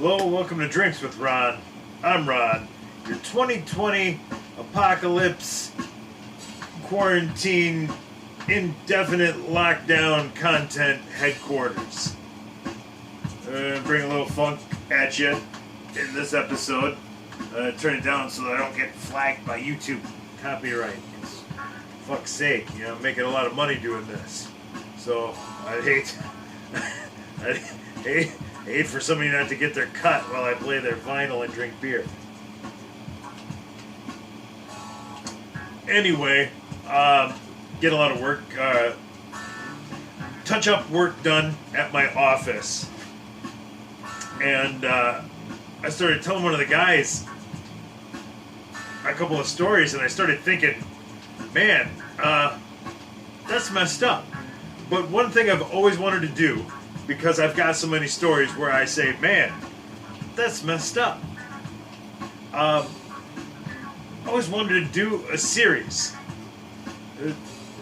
Hello, welcome to Drinks with Ron. I'm Ron, your 2020 apocalypse, quarantine, indefinite lockdown content headquarters. Bring a little funk at you in this episode. Turn it down so that I don't get flagged by YouTube copyright. Fuck's sake, I'm making a lot of money doing this. So I'd hate for somebody not to get their cut while I play their vinyl and drink beer. Anyway, get a lot of work, touch-up work done at my office. And I started telling one of the guys a couple of stories, and I started thinking, man, that's messed up. But one thing I've always wanted to do, because I've got so many stories where I say, man, that's messed up. I always wanted to do a series.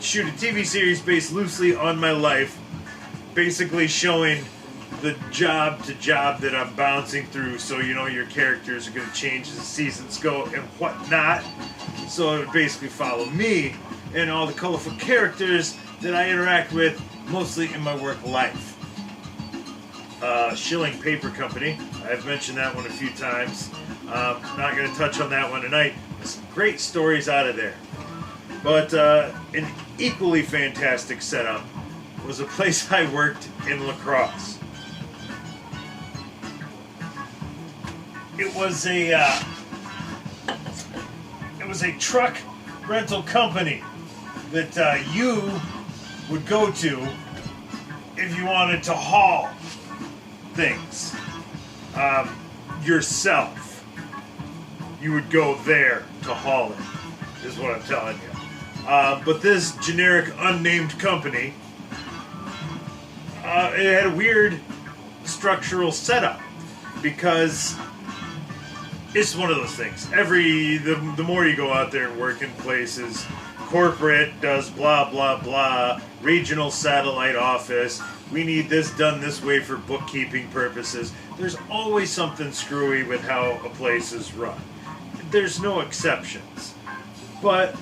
Shoot a TV series based loosely on my life, basically showing the job to job that I'm bouncing through, so your characters are going to change as the seasons go and whatnot. So it would basically follow me and all the colorful characters that I interact with, mostly in my work life. Shilling Paper Company, I've mentioned that one a few times. Not going to touch on that one tonight. There's some great stories out of there. But an equally fantastic setup was a place I worked in La Crosse. It was a truck rental company that you would go to if you wanted to haul things yourself. You would go there to haul it, is what I'm telling you. But this generic unnamed company, it had a weird structural setup, because it's one of those things. The more you go out there and work in places, corporate does blah blah blah, regional satellite office, we need this done this way for bookkeeping purposes. There's always something screwy with how a place is run. There's no exceptions. But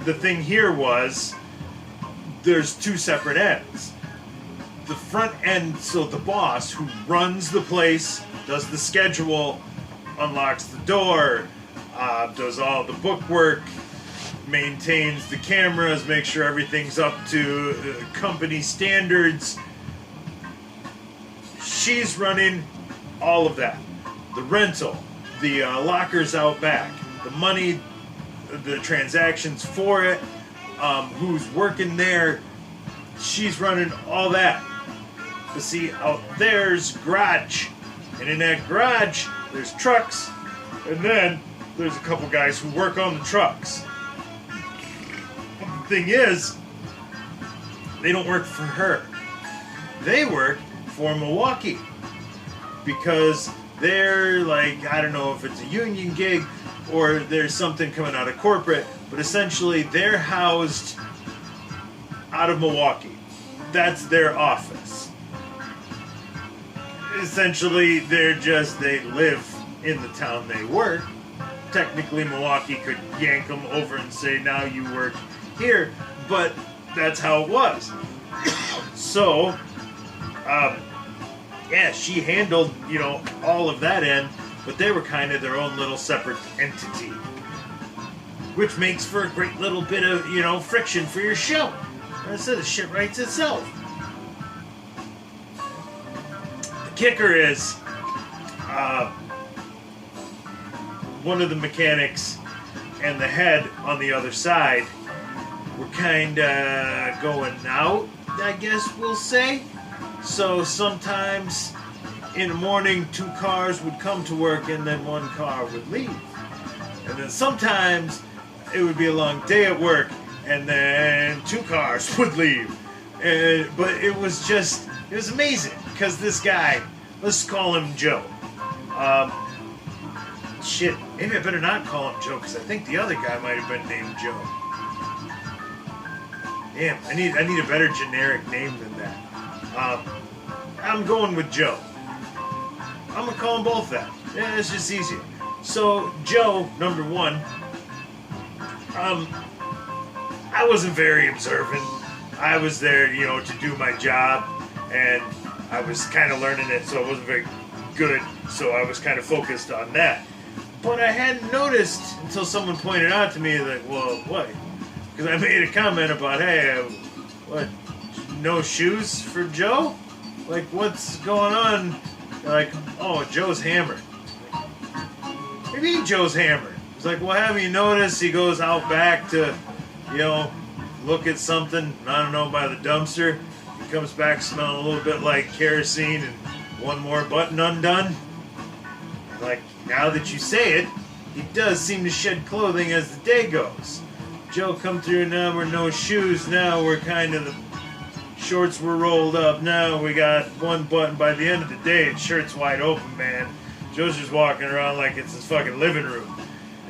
the thing here was, there's two separate ends. The front end, so the boss who runs the place, does the schedule, unlocks the door, does all the bookwork, maintains the cameras, makes sure everything's up to company standards. She's running all of that. The rental, the lockers out back, the money, the transactions for it, who's working there, she's running all that. But see, out there's garage, and in that garage there's trucks, and then there's a couple guys who work on the trucks. The thing is, they don't work for her. They work for Milwaukee, because they're like, I don't know if it's a union gig or there's something coming out of corporate, but essentially they're housed out of Milwaukee. That's their office. Essentially, they live in the town they work. Technically, Milwaukee could yank them over and say, now you work here, but that's how it was. So, she handled, all of that end, but they were kind of their own little separate entity, which makes for a great little bit of, friction for your show. So the shit writes itself. The kicker is, one of the mechanics and the head on the other side were kind of going out, I guess we'll say. So sometimes in the morning, 2 cars would come to work and then 1 car would leave. And then sometimes it would be a long day at work and then 2 cars would leave. But it was amazing, because this guy, let's call him Joe. Maybe I better not call him Joe, because I think the other guy might have been named Joe. Damn, I need a better generic name than that. I'm going with Joe. I'm gonna call them both that. Yeah, it's just easier. So Joe, number one, I wasn't very observant. I was there, you know, to do my job, and I was kind of learning it, so I wasn't very good. So I was kind of focused on that. But I hadn't noticed until someone pointed out to me, like, well, what? Because I made a comment about, hey, what? No shoes for Joe? Like, what's going on? They're like, oh, Joe's hammered. What do you mean Joe's hammered? It's like, well, haven't you noticed he goes out back to, you know, look at something, I don't know, by the dumpster. He comes back smelling a little bit like kerosene and one more button undone. Like, now that you say it, he does seem to shed clothing as the day goes. Joe come through, now we're no shoes, now we're kind of the shorts were rolled up, now we got one button. By the end of the day, his shirt's wide open, man. Joe's just walking around like it's his fucking living room.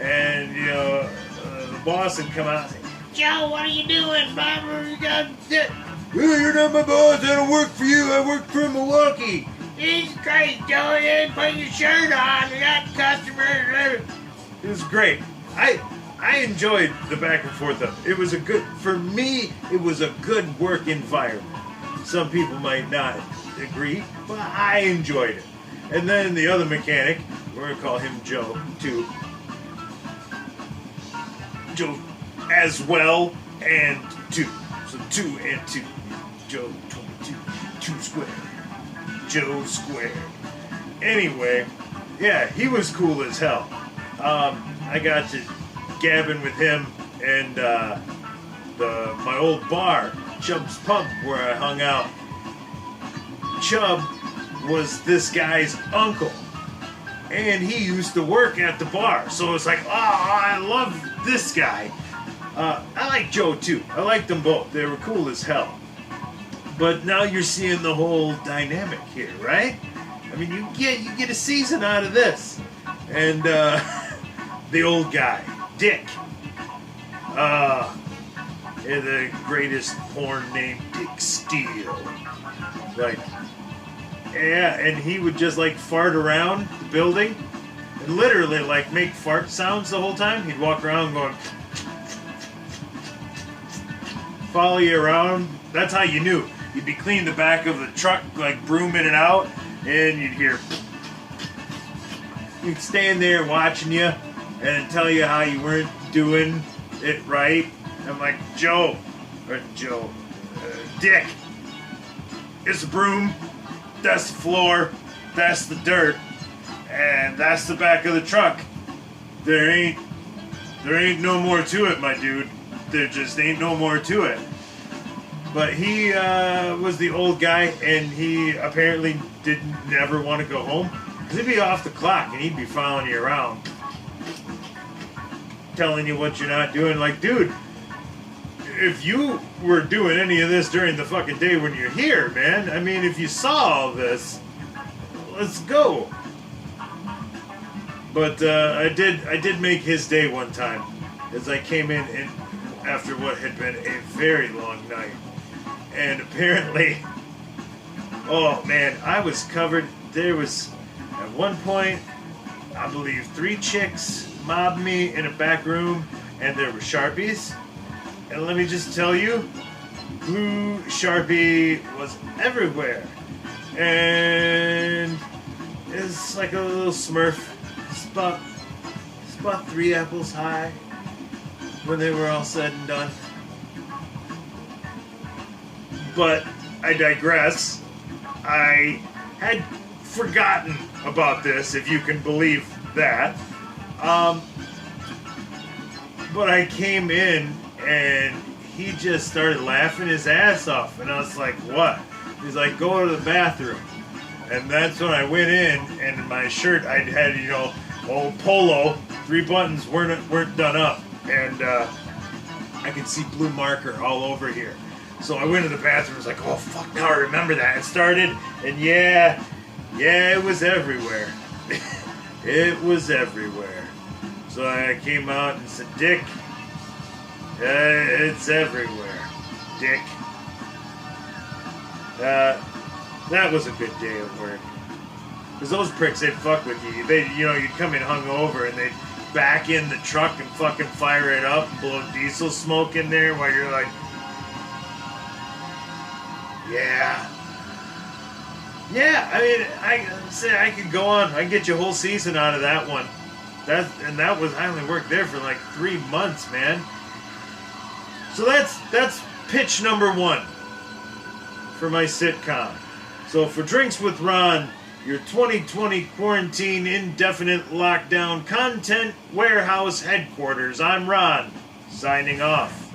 And, you know, the boss would come out and say, Joe, what are you doing, Bobber? You got it. Well, you're not my boss, I don't work for you, I work for Milwaukee. It's great, Joe, you didn't put your shirt on, you got customers. It was great. I enjoyed the back and forth of it. It was a good, for me, it was a good work environment. Some people might not agree, but I enjoyed it. And then the other mechanic, we're going to call him Joe, too. Joe as well, and 2. So 2 and 2. Joe 22, 2 squared. Joe squared. Anyway, yeah, he was cool as hell. I got to gabbing with him and my old bar, Chubb's Pub, where I hung out. Chubb was this guy's uncle, and he used to work at the bar. So it's like, oh, I love this guy. I like Joe too. I liked them both. They were cool as hell. But now you're seeing the whole dynamic here, right? I mean, you get a season out of this. And the old guy, Dick. The greatest porn named Dick Steele. Like, yeah, and he would just like fart around the building and literally like make fart sounds the whole time. He'd walk around going, follow you around. That's how you knew. You'd be cleaning the back of the truck, like brooming it out, and you'd hear. He'd stand there watching you and tell you how you weren't doing it right. I'm like, Dick, it's a broom, that's the floor, that's the dirt, and that's the back of the truck. There ain't no more to it, my dude. There just ain't no more to it. But he was the old guy, and he apparently never want to go home. Because he'd be off the clock, and he'd be following you around. Telling you what you're not doing. Like, dude, if you were doing any of this during the fucking day when you're here, man, I mean, if you saw all this, let's go. But I did make his day one time. As I came in after what had been a very long night. And apparently, oh man, I was covered. There was, at one point, I believe 3 chicks mobbed me in a back room, and there were Sharpies. And let me just tell you, blue Sharpie was everywhere. And it's like a little Smurf. It's about 3 apples high when they were all said and done. But I digress. I had forgotten about this, if you can believe that. But I came in and he just started laughing his ass off. And I was like, what? He's like, go to the bathroom. And that's when I went in, and in my shirt I had, you know, old polo, 3 buttons weren't done up. And I could see blue marker all over here. So I went to the bathroom, I was like, oh fuck, now I remember that. It started, and yeah, it was everywhere. It was everywhere. So I came out and said, Dick, it's everywhere. Dick. That was a good day at work. Because those pricks, they'd fuck with you. You'd come in hungover and they'd back in the truck and fucking fire it up and blow diesel smoke in there while you're like, yeah. Yeah, I mean, I could go on. I could get you a whole season out of that one. I only worked there for like 3 months, man. So that's pitch number 1 for my sitcom. So for Drinks with Ron, your 2020 quarantine indefinite lockdown content warehouse headquarters, I'm Ron, signing off.